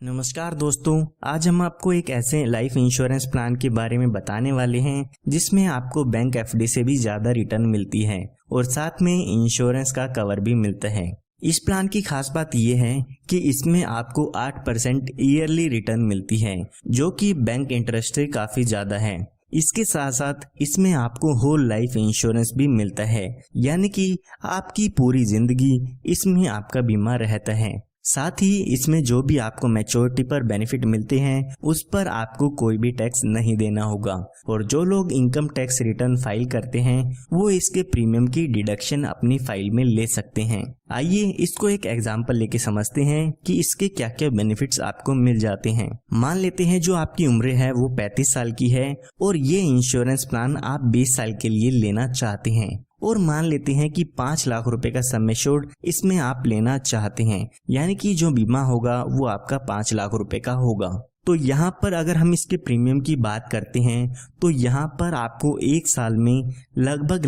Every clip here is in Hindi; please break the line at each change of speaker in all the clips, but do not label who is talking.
नमस्कार दोस्तों, आज हम आपको एक ऐसे लाइफ इंश्योरेंस प्लान के बारे में बताने वाले हैं जिसमें आपको बैंक एफडी से भी ज्यादा रिटर्न मिलती है और साथ में इंश्योरेंस का कवर भी मिलता है। इस प्लान की खास बात यह है कि इसमें आपको 8% ईयरली रिटर्न मिलती है, जो कि बैंक इंटरेस्ट से काफी ज्यादा है। इसके साथ साथ इसमें आपको होल लाइफ इंश्योरेंस भी मिलता है, यानी कि आपकी पूरी जिंदगी इसमें आपका बीमा रहता है। साथ ही इसमें जो भी आपको मैच्योरिटी पर बेनिफिट मिलते हैं उस पर आपको कोई भी टैक्स नहीं देना होगा, और जो लोग इनकम टैक्स रिटर्न फाइल करते हैं वो इसके प्रीमियम की डिडक्शन अपनी फाइल में ले सकते हैं। आइए इसको एक एग्जांपल लेके समझते हैं कि इसके क्या क्या बेनिफिट्स आपको मिल जाते हैं। मान लेते हैं जो आपकी उम्र है वो 35 साल की है और ये इंश्योरेंस प्लान आप 20 साल के लिए लेना चाहते हैं, और मान लेते हैं कि 5 लाख रुपए का सम एश्योर्ड इसमें आप लेना चाहते हैं, यानी कि जो बीमा होगा वो आपका 5 लाख रुपए का होगा। तो यहाँ पर अगर हम इसके प्रीमियम की बात करते हैं तो यहाँ पर आपको एक साल में लगभग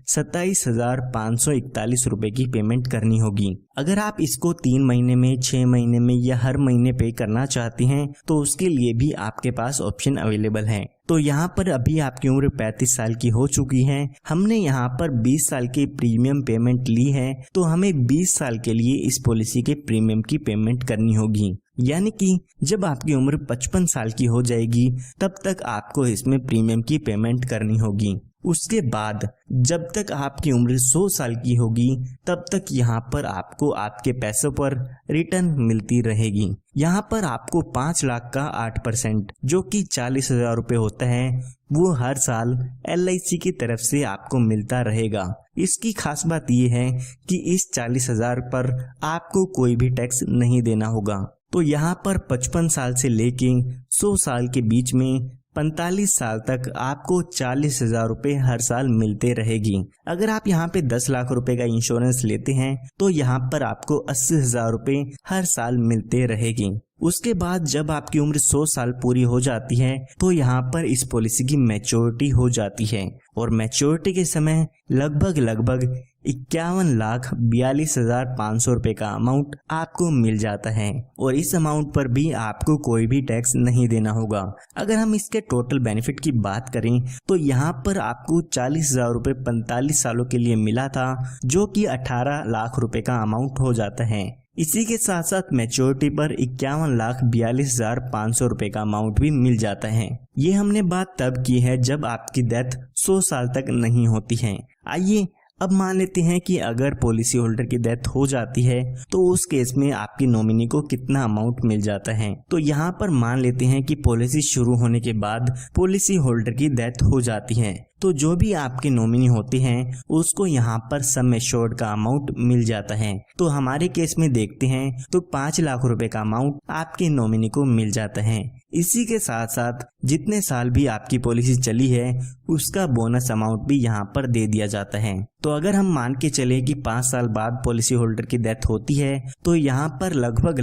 27,541 रुपए की पेमेंट करनी होगी। अगर आप इसको 3 महीने में, 6 महीने में या हर महीने पे करना चाहते हैं तो उसके लिए भी आपके पास ऑप्शन अवेलेबल है। तो यहाँ पर अभी आपकी उम्र 35 साल की हो चुकी है, हमने यहाँ पर 20 साल की प्रीमियम पेमेंट ली है, तो हमें 20 साल के लिए इस पॉलिसी के प्रीमियम की पेमेंट करनी होगी। यानी कि जब आपकी उम्र 55 साल की हो जाएगी तब तक आपको इसमें प्रीमियम की पेमेंट करनी होगी। उसके बाद जब तक आपकी उम्र 100 साल की होगी तब तक यहाँ पर आपको आपके पैसों पर रिटर्न मिलती रहेगी। यहाँ पर आपको 5 लाख का 8% जो कि 40,000 रुपये होता है वो हर साल LIC की तरफ से आपको मिलता रहेगा। इसकी खास बात यह है कि इस 40,000 पर आपको कोई भी टैक्स नहीं देना होगा। तो यहाँ पर 55 साल से लेके 100 साल के बीच में 45 साल तक आपको 40,000 रुपये हर साल मिलते रहेगी। अगर आप यहाँ पे 10 लाख रुपए का इंश्योरेंस लेते हैं तो यहाँ पर आपको 80,000 रुपये हर साल मिलते रहेगी। उसके बाद जब आपकी उम्र 100 साल पूरी हो जाती है तो यहाँ पर इस पॉलिसी की मैच्योरिटी हो जाती है, और मैच्योरिटी के समय लगभग 51,42,500 रुपये का अमाउंट आपको मिल जाता है, और इस अमाउंट पर भी आपको कोई भी टैक्स नहीं देना होगा। अगर हम इसके टोटल बेनिफिट की बात करें तो यहाँ पर आपको 40,000 रुपये 45 सालों के लिए मिला था, जो कि 18 लाख रुपए का अमाउंट हो जाता है। इसी के साथ साथ मैच्योरिटी पर 51,42,500 रुपए का अमाउंट भी मिल जाता है। ये हमने बात तब की है जब आपकी डेथ 100 साल तक नहीं होती है। आइए अब मान लेते हैं कि अगर पॉलिसी होल्डर की डेथ हो जाती है तो उस केस में आपकी नॉमिनी को कितना अमाउंट मिल जाता है। तो यहाँ पर मान लेते हैं कि पॉलिसी शुरू होने के बाद पॉलिसी होल्डर की डेथ हो जाती है, तो जो भी आपके नॉमिनी होते हैं उसको यहाँ पर सम एश्योर्ड का अमाउंट मिल जाता है। तो हमारे केस में देखते हैं तो 5 लाख रुपए का अमाउंट आपके नॉमिनी को मिल जाता है। इसी के साथ साथ जितने साल भी आपकी पॉलिसी चली है उसका बोनस अमाउंट भी यहाँ पर दे दिया जाता है। तो अगर हम मान के चले कि 5 साल बाद पॉलिसी होल्डर की डेथ होती है तो यहाँ पर लगभग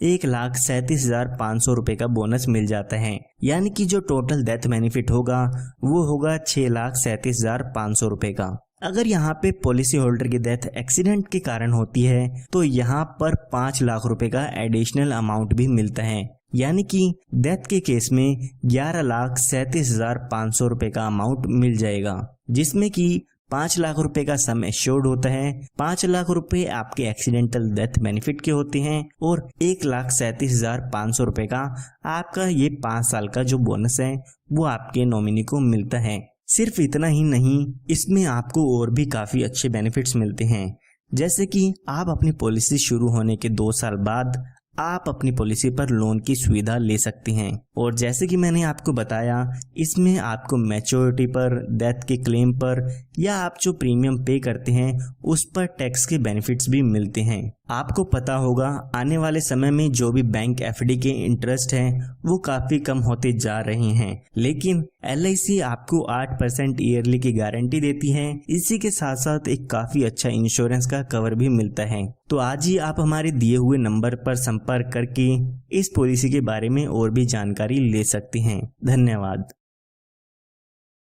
1,37,500 रुपए का बोनस मिल जाता है, यानी कि जो टोटल डेथ बेनिफिट होगा वो होगा 6,37,500 रुपए का। अगर यहाँ पे पॉलिसी होल्डर की डेथ एक्सीडेंट के कारण होती है तो यहाँ पर 5 लाख रुपए का एडिशनल अमाउंट भी मिलता है, यानी कि डेथ के केस में 11,37,500 रुपए का अमाउंट मिल जाएगा, जिसमें कि 5 लाख रुपए का सम एश्योर्ड होता है, 5 लाख रुपए आपके एक्सीडेंटल डेथ बेनिफिट के होते हैं, और 1,37,500 रुपए का आपका ये 5 साल का जो बोनस है वो आपके नॉमिनी को मिलता है। सिर्फ इतना ही नहीं, इसमें आपको और भी काफी अच्छे बेनिफिट्स मिलते हैं, जैसे कि आप अपनी पॉलिसी शुरू होने के 2 साल बाद आप अपनी पॉलिसी पर लोन की सुविधा ले सकते हैं, और जैसे कि मैंने आपको बताया इसमें आपको मैच्योरिटी पर, डेथ के क्लेम पर या आप जो प्रीमियम पे करते हैं उस पर टैक्स के बेनिफिट्स भी मिलते हैं। आपको पता होगा आने वाले समय में जो भी बैंक एफडी के इंटरेस्ट हैं वो काफी कम होते जा रहे हैं, लेकिन LIC आपको 8% ईयरली की गारंटी देती है। इसी के साथ साथ एक काफी अच्छा इंश्योरेंस का कवर भी मिलता है। तो आज ही आप हमारे दिए हुए नंबर पर संपर्क करके इस पॉलिसी के बारे में और भी जानकारी ले सकते हैं। धन्यवाद।